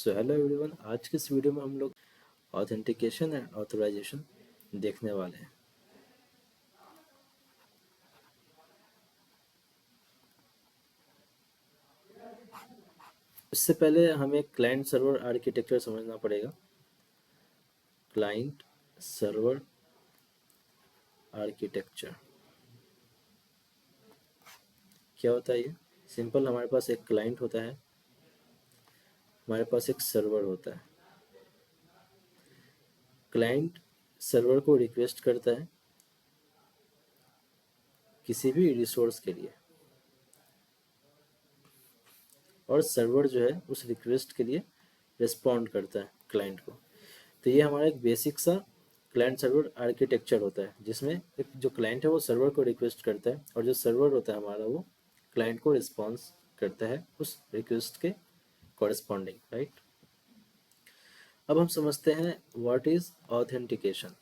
So hello everyone, आज के इस वीडियो में हम लोग ऑथेंटिकेशन एंड ऑथराइजेशन देखने वाले हैं। इससे पहले हमें क्लाइंट सर्वर आर्किटेक्चर समझना पड़ेगा। क्लाइंट सर्वर आर्किटेक्चर क्या होता है? ये सिंपल, हमारे पास एक क्लाइंट होता है, हमारे पास एक सर्वर होता है। क्लाइंट सर्वर को रिक्वेस्ट करता है किसी भी रिसोर्स के लिए, और सर्वर जो है उस रिक्वेस्ट के लिए रिस्पॉन्ड करता है क्लाइंट को। तो ये हमारा एक बेसिक सा क्लाइंट सर्वर आर्किटेक्चर होता है, जिसमें एक जो क्लाइंट है वो सर्वर को रिक्वेस्ट करता है, और जो सर्वर होता है हमारा वो क्लाइंट को रिस्पॉन्स करता है उस रिक्वेस्ट के कॉरेस्पॉन्डिंग, राइट। अब हम समझते हैं व्हाट इज ऑथेंटिकेशन।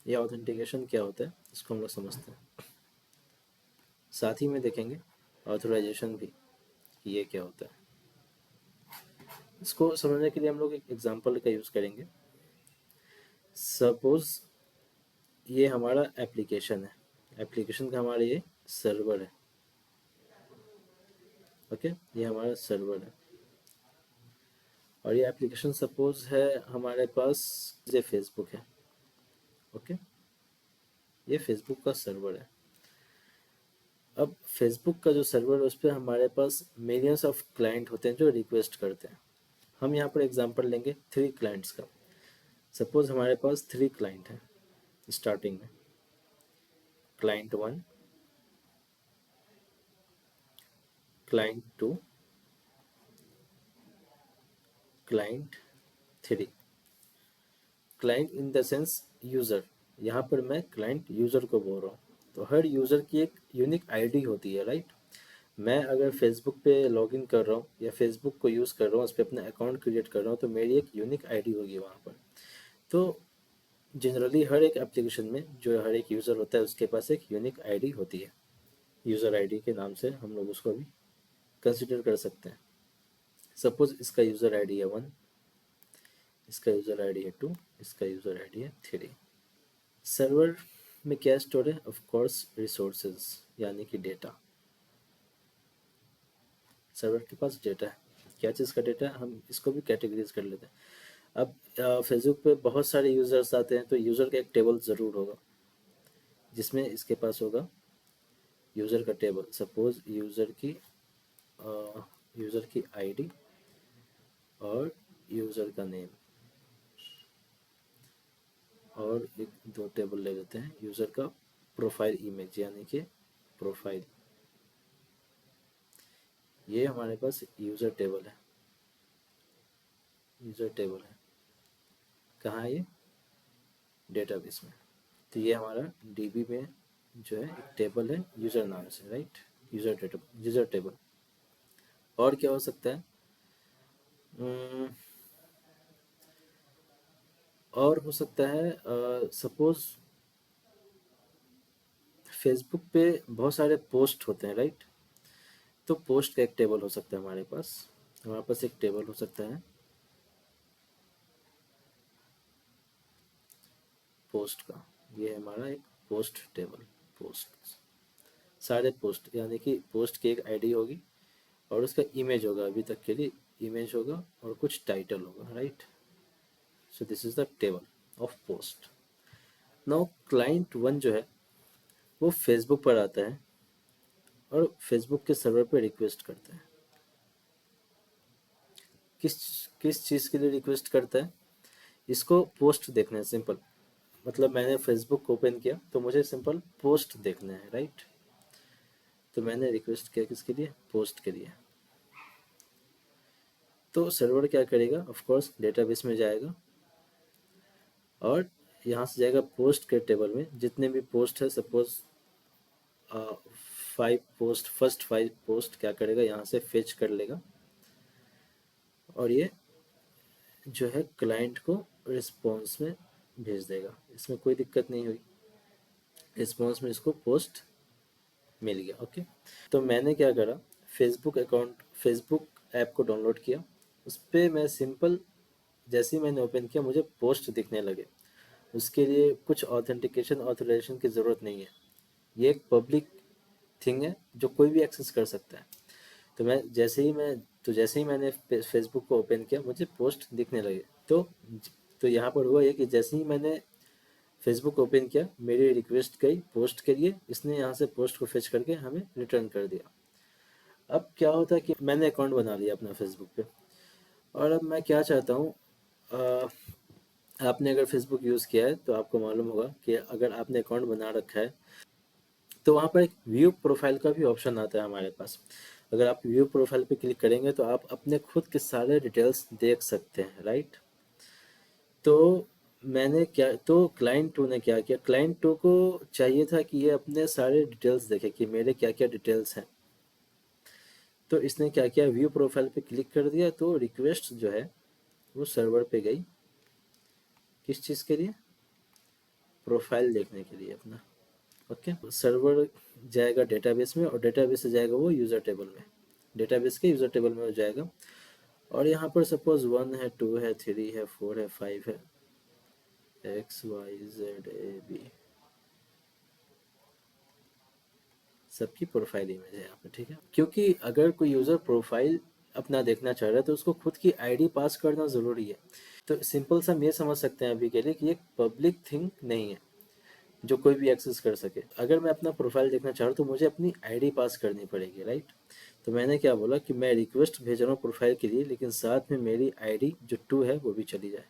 ये ऑथेंटिकेशन क्या होता है इसको हम लोग समझते हैं, साथ ही में देखेंगे ऑथराइजेशन भी कि ये क्या होता है। इसको समझने के लिए हम लोग एक एग्जांपल का यूज़ करेंगे। सपोज ये हमारा एप्लीकेशन है, एप्लीकेशन का हमारा ये सर्वर है, ओके। ये हमारा सर्वर है और ये एप्लीकेशन सपोज है हमारे पास, ये फेसबुक है, ओके। ये फेसबुक का सर्वर है। अब फेसबुक का जो सर्वर है उस पर हमारे पास मिलियंस ऑफ क्लाइंट होते हैं जो रिक्वेस्ट करते हैं। हम यहाँ पर एग्जांपल लेंगे 3 क्लाइंट्स का। सपोज हमारे पास 3 क्लाइंट हैं स्टार्टिंग में। Client 1, client 2, client 3। Client in the sense user, यहाँ पर मैं क्लाइंट यूज़र को बोल रहा हूँ। तो हर यूज़र की एक यूनिक आईडी होती है, राइट। मैं अगर फेसबुक पे लॉगिन कर रहा हूँ या फेसबुक को यूज़ कर रहा हूँ, उस पर अपना अकाउंट क्रिएट कर रहा हूँ, तो मेरी एक यूनिक आईडी होगी वहाँ पर। तो जनरली हर एक एप्लीकेशन में जो हर एक यूज़र होता है उसके पास एक यूनिक आईडी होती है। यूज़र आईडी के नाम से हम लोग उसको भी कंसिडर कर सकते हैं। सपोज इसका यूज़र आईडी है 1, इसका यूज़र आईडी है 2, इसका यूज़र आईडी है 3। सर्वर में क्या स्टोर है? ऑफ कोर्स रिसोर्सेज, यानी कि डेटा। सर्वर के पास डेटा है। क्या चीज़ का डेटा है? हम इसको भी कैटेगरीज कर लेते हैं। अब फेसबुक पे बहुत सारे यूज़र्स आते हैं, तो यूज़र का एक टेबल ज़रूर होगा जिसमें इसके पास होगा यूज़र का टेबल। सपोज यूज़र की आईडी और यूज़र का नेम, और एक 2 टेबल ले लेते हैं। यूज़र का प्रोफाइल इमेज, यानी कि प्रोफाइल, ये हमारे पास यूज़र टेबल है। यूज़र टेबल है कहाँ है? ये डेटाबेस में। तो ये हमारा डीबी में जो है एक टेबल है यूज़र नाम से, राइट। User table. और क्या हो सकता है? और हो सकता है सपोज फेसबुक पे बहुत सारे पोस्ट होते हैं, राइट। तो पोस्ट का एक टेबल हो सकता है हमारे पास एक टेबल हो सकता है पोस्ट का। ये है हमारा एक पोस्ट टेबल। पोस्ट, सारे पोस्ट, यानी कि पोस्ट की एक आईडी होगी और उसका इमेज होगा, अभी तक के लिए इमेज होगा और कुछ टाइटल होगा, right. So this is the table of post. Now client 1 जो है वो फेसबुक पर आता है और फेसबुक के सर्वर पे रिक्वेस्ट करता है। किस किस चीज़ के लिए रिक्वेस्ट करता है? इसको पोस्ट देखना है, सिंपल। मतलब मैंने फेसबुक ओपन किया तो मुझे सिंपल पोस्ट देखना है, राइट। तो मैंने रिक्वेस्ट किया किसके लिए? पोस्ट के लिए। तो सर्वर क्या करेगा? ऑफ कोर्स डेटाबेस में जाएगा और यहाँ से जाएगा पोस्ट के टेबल में, जितने भी पोस्ट है, सपोज 5 पोस्ट, फर्स्ट 5 पोस्ट क्या करेगा? यहाँ से फेच कर लेगा और ये जो है क्लाइंट को रिस्पॉन्स में भेज देगा। इसमें कोई दिक्कत नहीं हुई, रिस्पॉन्स में इसको पोस्ट मिल गया, ओके। तो मैंने क्या करा? फेसबुक ऐप को डाउनलोड किया उस पर मैं सिंपल जैसे ही मैंने ओपन किया मुझे पोस्ट दिखने लगे। उसके लिए कुछ ऑथेंटिकेशन ऑथराइजेशन की ज़रूरत नहीं है। ये एक पब्लिक थिंग है जो कोई भी एक्सेस कर सकता है। तो जैसे ही मैंने फेसबुक को ओपन किया मुझे पोस्ट दिखने लगे। तो यहाँ पर हुआ ये कि जैसे ही मैंने फेसबुक ओपन किया मेरी रिक्वेस्ट गई पोस्ट के लिए, इसने यहाँ से पोस्ट को फेच करके हमें रिटर्न कर दिया। अब क्या होता है कि मैंने अकाउंट बना लिया अपना फेसबुक पे, और अब मैं क्या चाहता हूँ, आपने अगर फेसबुक यूज़ किया है तो आपको मालूम होगा कि अगर आपने अकाउंट बना रखा है तो वहाँ पर एक व्यू प्रोफाइल का भी ऑप्शन आता है हमारे पास। अगर आप व्यू प्रोफाइल पे क्लिक करेंगे तो आप अपने खुद के सारे डिटेल्स देख सकते हैं, राइट। तो क्लाइंट टू ने क्या किया, क्लाइंट टू को चाहिए था कि ये अपने सारे डिटेल्स देखे कि मेरे क्या क्या डिटेल्स हैं। तो इसने क्या किया, व्यू प्रोफाइल पे क्लिक कर दिया, तो रिक्वेस्ट जो है वो सर्वर पे गई। किस चीज़ के लिए, प्रोफाइल देखने के लिए अपना। ओके, सर्वर जाएगा डेटाबेस में और डेटाबेस से जाएगा वो यूज़र टेबल में, डेटाबेस के यूज़र टेबल में हो जाएगा। और यहाँ पर सपोज 1 है, 2 है, 3 है, 4 है, 5 है, XYZ AB सबकी प्रोफाइल इमेज है यहाँ पे, ठीक है। क्योंकि अगर कोई यूज़र प्रोफाइल अपना देखना चाह रहा है तो उसको खुद की आईडी पास करना ज़रूरी है। तो सिंपल सा हम ये समझ सकते हैं अभी के लिए कि ये पब्लिक थिंग नहीं है जो कोई भी एक्सेस कर सके। अगर मैं अपना प्रोफाइल देखना चाह रहा हूँ तो मुझे अपनी आईडी पास करनी पड़ेगी, राइट। तो मैंने क्या बोला कि मैं रिक्वेस्ट भेज रहा हूँ प्रोफाइल के लिए, लेकिन साथ में मेरी आईडी जो 2 है वो भी चली जाए,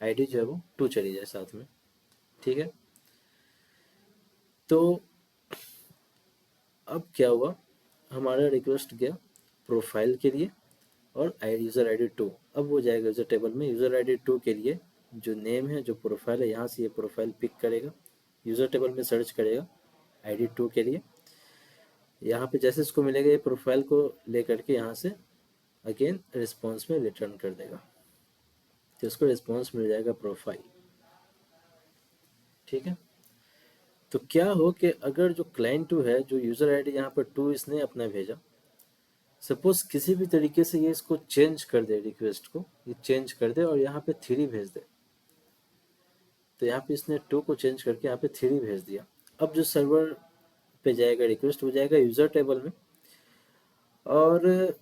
आईडी जो है वो 2 चली जाए साथ में, ठीक है। तो अब क्या हुआ, हमारा रिक्वेस्ट गया प्रोफाइल के लिए और यूज़र आईडी 2। अब वो जाएगा यूज़र टेबल में, यूज़र आईडी 2 के लिए जो नेम है, जो प्रोफाइल है, यहाँ से ये प्रोफाइल पिक करेगा, यूज़र टेबल में सर्च करेगा आईडी 2 के लिए। यहाँ पे जैसे इसको मिलेगा ये प्रोफाइल को ले करके यहाँ से अगेन रिस्पॉन्स में रिटर्न कर देगा, तो इसको रिस्पॉन्स मिल जाएगा प्रोफाइल, ठीक है। तो क्या हो कि अगर जो क्लाइंट 2 है, जो यूज़र आईडी यहाँ पर 2 इसने अपना भेजा, सपोज किसी भी तरीके से ये इसको चेंज कर दे, रिक्वेस्ट को ये चेंज कर दे और यहाँ पे 3 भेज दे, तो यहाँ पे इसने 2 को चेंज करके यहाँ पे 3 भेज दिया। अब जो सर्वर पे जाएगा रिक्वेस्ट, वो जाएगा यूज़र टेबल में, और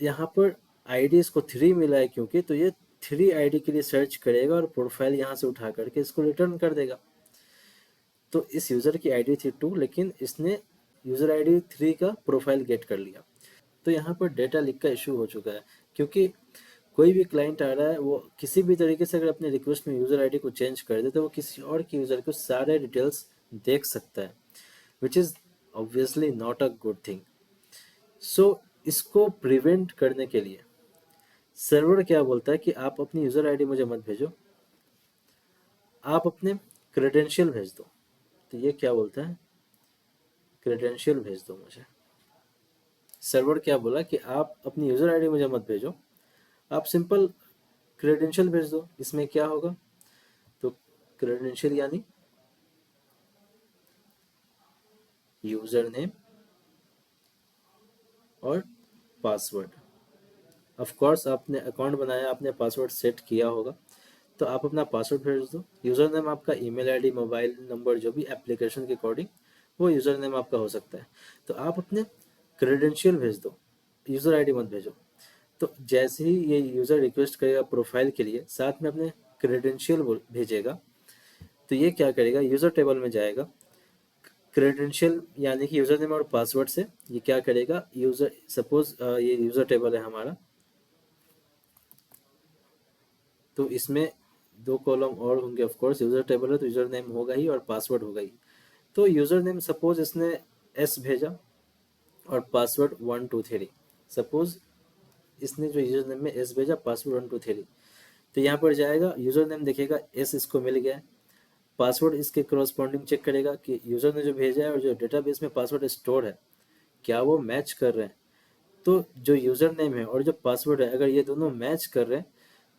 यहाँ पर आईडी इसको 3 मिला है क्योंकि, तो ये 3 आईडी के लिए सर्च करेगा और प्रोफाइल यहाँ से उठा करके इसको रिटर्न कर देगा। तो इस यूज़र की आईडी थी 2, लेकिन इसने यूज़र आईडी 3 का प्रोफाइल गेट कर लिया। तो यहाँ पर डेटा लीक का इशू हो चुका है, क्योंकि कोई भी क्लाइंट आ रहा है वो किसी भी तरीके से अगर अपने रिक्वेस्ट में यूज़र आईडी को चेंज कर दे तो वो किसी और के यूज़र को सारे डिटेल्स देख सकता है, which is obviously not a good thing. So इसको प्रिवेंट करने के लिए सर्वर क्या बोलता है कि आप अपनी यूज़र आईडी मुझे मत भेजो, आप अपने क्रेडेंशियल भेज दो। तो ये क्या बोलता है, क्रेडेंशियल भेज दो मुझे। सर्वर क्या बोला कि आप अपनी यूज़र आईडी मुझे मत भेजो, आप सिंपल क्रेडेंशियल भेज दो। इसमें क्या होगा, तो क्रेडेंशियल यानी यूज़र नेम और पासवर्ड। ऑफ कोर्स आपने अकाउंट बनाया, आपने पासवर्ड सेट किया होगा, तो आप अपना पासवर्ड भेज दो। यूज़र नेम आपका ईमेल आईडी, मोबाइल नंबर, जो भी एप्लीकेशन के अकॉर्डिंग वो यूज़र नेम आपका हो सकता है। तो आप अपने क्रेडेंशियल भेज दो, यूज़र आईडी मत भेजो। तो जैसे ही ये यूज़र रिक्वेस्ट करेगा प्रोफाइल के लिए, साथ में अपने क्रेडेंशियल भेजेगा, तो ये क्या करेगा, यूज़र टेबल में जाएगा, क्रेडेंशियल यानी कि यूज़र नेम और पासवर्ड से ये क्या करेगा, यूज़र सपोज ये यूज़र टेबल है हमारा, तो इसमें 2 कॉलम और होंगे। ऑफ कोर्स यूज़र टेबल है तो यूज़र नेम होगा ही और पासवर्ड होगा ही। तो यूज़र नेम सपोज इसने एस भेजा और पासवर्ड 123, सपोज इसने जो यूज़र नेम में एस भेजा, पासवर्ड 123, तो यहाँ पर जाएगा, यूज़र नेम देखेगा एस इसको मिल गया है, पासवर्ड इसके करस्पॉन्डिंग चेक करेगा कि यूज़र ने जो भेजा है और जो डेटाबेस में पासवर्ड स्टोर है क्या वो मैच कर रहे हैं। तो जो यूज़र नेम है और जो पासवर्ड है, अगर ये दोनों मैच कर रहे हैं,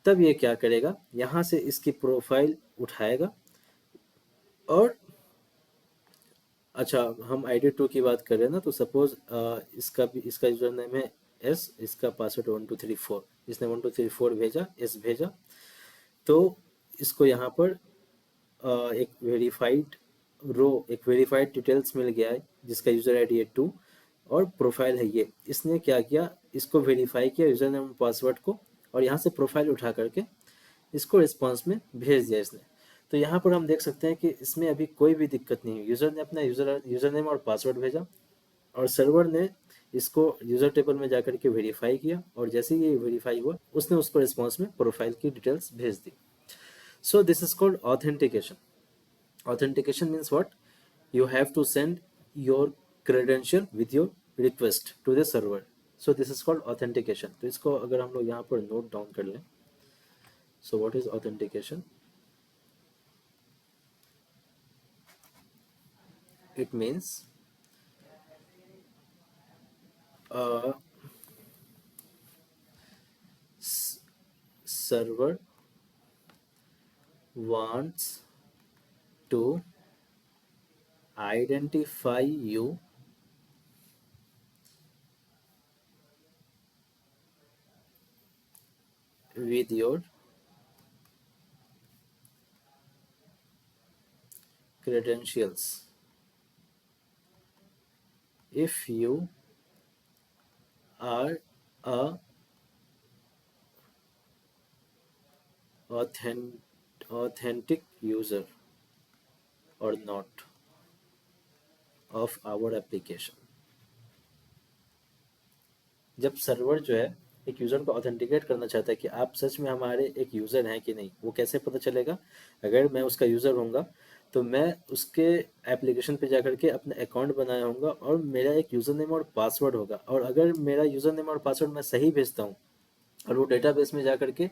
तब ये क्या करेगा, यहाँ से इसकी प्रोफाइल उठाएगा। और अच्छा, हम ID 2 की बात कर रहे हैं ना, तो सपोज इसका यूज़र नेम है एस, इसका पासवर्ड 1234, इसने 1234 भेजा, एस भेजा, तो इसको यहाँ पर एक वेरीफाइड रो, एक वेरीफाइड डिटेल्स मिल गया है जिसका यूज़र आईडी है 2 और प्रोफाइल है ये। इसने क्या किया, इसको वेरीफाई किया यूज़र नेम पासवर्ड को, और यहाँ से प्रोफाइल उठा करके इसको रिस्पॉन्स में भेज दिया इसने। तो यहाँ पर हम देख सकते हैं कि इसमें अभी कोई भी दिक्कत नहीं हुई। यूज़र ने अपना यूज़र नेम और पासवर्ड भेजा और सर्वर ने इसको यूज़र टेबल में जाकर के वेरीफाई किया, और जैसे ही ये वेरीफाई हुआ उसने उसको रिस्पॉन्स में प्रोफाइल की डिटेल्स भेज दी। So this is called authentication. Authentication means what? You have to send your credential with your request to the server. So this is called authentication. तो इसको अगर हम लोग यहाँ पर नोट डाउन कर लें, so what is authentication? It means server wants to identify you with your credentials. If you are a authentic user or not of our application. जब सर्वर जो है एक यूज़र को ऑथेंटिकेट करना चाहता है कि आप सच में हमारे एक यूज़र हैं कि नहीं, वो कैसे पता चलेगा? अगर मैं उसका यूज़र होऊंगा तो मैं उसके एप्लीकेशन पे जाकर के अपना अकाउंट बनाया होगा और मेरा एक यूज़र नेम और पासवर्ड होगा, और अगर मेरा यूज़र नेम और पासवर्ड मैं सही भेजता हूँ और वो डेटाबेस में जाकर के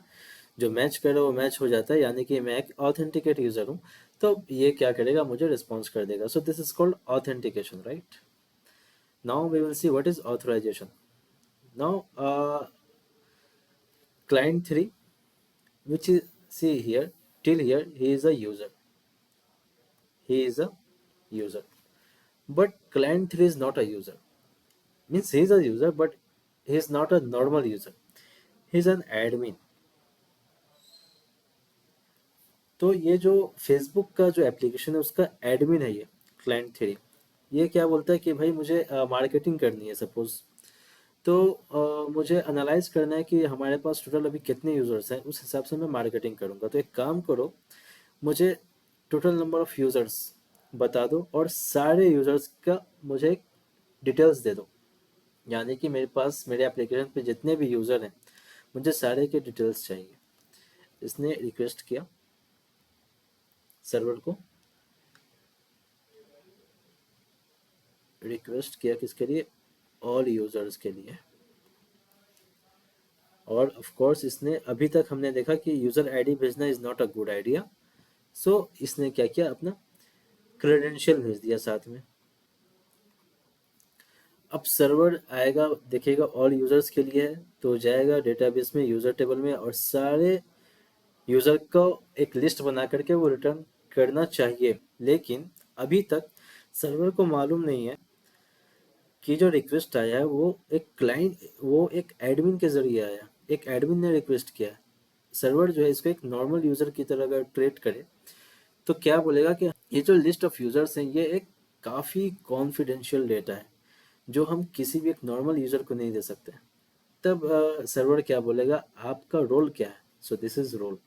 जो मैच करे वो मैच हो जाता है, यानी कि मैं एक ऑथेंटिकेट यूज़र हूँ, तो ये क्या करेगा, मुझे रिस्पॉन्स कर देगा. So this is called authentication, right? Now we will see what is authorization. Now, client 3, which is, see here, till here, he is a user. He is a user. But client 3 is not a user. Means he is a user, but he is not a normal user. He is an admin. तो ये जो Facebook का जो application है उसका admin है ये client 3. ये क्या बोलता है कि भाई मुझे मार्केटिंग करनी है सपोज, तो मुझे एनालाइज करना है कि हमारे पास टोटल अभी कितने यूज़र्स हैं, उस हिसाब से मैं मार्केटिंग करूँगा. तो एक काम करो, मुझे टोटल नंबर ऑफ़ यूज़र्स बता दो और सारे यूज़र्स का मुझे एक डिटेल्स दे दो, यानी कि मेरे पास मेरे एप्लीकेशन पे जितने भी यूज़र हैं मुझे सारे के डिटेल्स चाहिए. इसने रिक्वेस्ट किया सर्वर को, रिक्वेस्ट किया किसके लिए? ऑल यूज़र्स के लिए. और ऑफ कोर्स इसने अभी तक हमने देखा कि यूज़र आईडी भेजना is not a good idea. So इसने क्या किया, अपना क्रेडेंशियल भेज दिया साथ में. अब सर्वर आएगा, देखेगा ऑल यूज़र्स के लिए है, तो जाएगा डेटाबेस में यूज़र टेबल में और सारे यूज़र को एक लिस्ट बना करके वो रिटर्न करना चाहिए. लेकिन अभी तक सर्वर को मालूम नहीं है कि जो रिक्वेस्ट आया है वो एक एडमिन के ज़रिए आया, एक एडमिन ने रिक्वेस्ट किया. सर्वर जो है इसको एक नॉर्मल यूज़र की तरह अगर ट्रीट करे तो क्या बोलेगा कि ये जो लिस्ट ऑफ यूज़र्स हैं ये एक काफ़ी कॉन्फिडेंशियल डेटा है जो हम किसी भी एक नॉर्मल यूज़र को नहीं दे सकते. तब सर्वर क्या बोलेगा, आपका रोल क्या है? So this is role,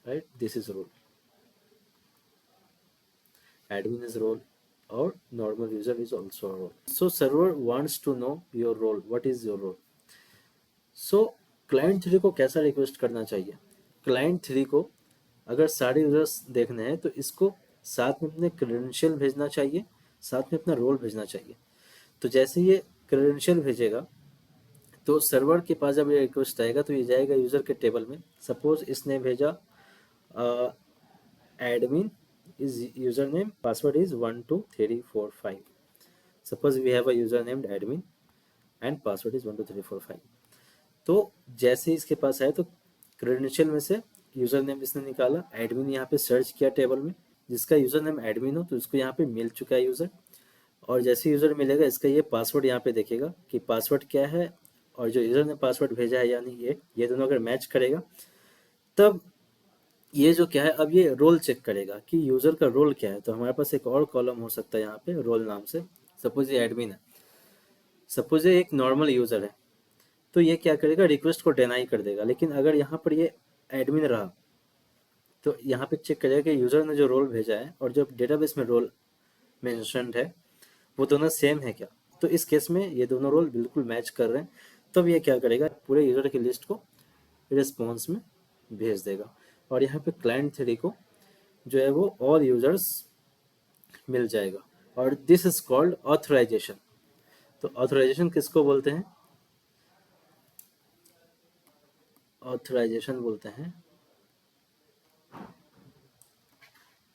right? This is role. Admin is role or normal user is also a role. So server wants to know your role. What is your role? So client 3 को कैसा request करना चाहिए? client 3 को अगर सारे users देखने हैं तो इसको साथ में अपने क्रेडेंशियल भेजना चाहिए, साथ में अपना रोल भेजना चाहिए. तो जैसे ये क्रेडेंशियल भेजेगा तो सर्वर के पास जब ये रिक्वेस्ट आएगा तो ये जाएगा यूज़र के टेबल में. सपोज इसने भेजा admin is username, password is 12345. Suppose we have a user named admin and password is 12345. तो जैसे ही इसके पास आया तो क्रेडेंशियल में से यूज़र नेम इसने निकाला, एडमिन यहाँ पे सर्च किया टेबल में, जिसका यूज़र नेम एडमिन हो तो इसको यहाँ पे मिल चुका है यूज़र. और जैसे यूज़र मिलेगा इसका ये पासवर्ड यहाँ पे देखेगा कि पासवर्ड क्या है और जो यूज़र ने पासवर्ड भेजा है यानी ये दोनों अगर मैच करेगा, तब ये जो क्या है, अब ये रोल चेक करेगा कि यूज़र का रोल क्या है। तो हमारे पास एक और कॉलम हो सकता है यहाँ पे रोल नाम से। सपोज ये एडमिन है, सपोज ये एक नॉर्मल यूज़र है, तो ये क्या करेगा, रिक्वेस्ट को डिनाई कर देगा। लेकिन अगर यहाँ पर ये एडमिन रहा तो यहाँ पे चेक करेगा कि यूज़र ने जो रोल भेजा है और जो डेटाबेस में रोल मेंशन्ड है वो दोनों सेम है क्या। तो इस केस में ये दोनों रोल बिल्कुल मैच कर रहे हैं, तब ये क्या करेगा, पूरे यूज़र की लिस्ट को रिस्पॉन्स में भेज देगा। और यहाँ पे क्लाइंट थ्री को जो है वो ऑल यूजर्स मिल जाएगा। और दिस इज कॉल्ड ऑथराइजेशन। तो ऑथराइजेशन किसको बोलते हैं, ऑथराइजेशन बोलते हैं,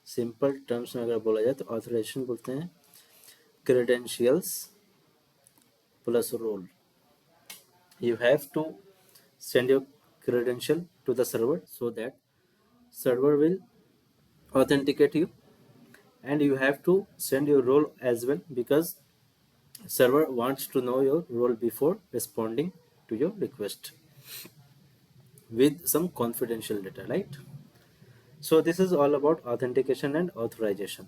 सिंपल टर्म्स में अगर बोला जाए तो ऑथराइजेशन बोलते हैं credentials plus role. You have to send your credential to the server so that server will authenticate you, and you have to send your role as well because server wants to know your role before responding to your request with some confidential data, right? So this is all about authentication and authorization.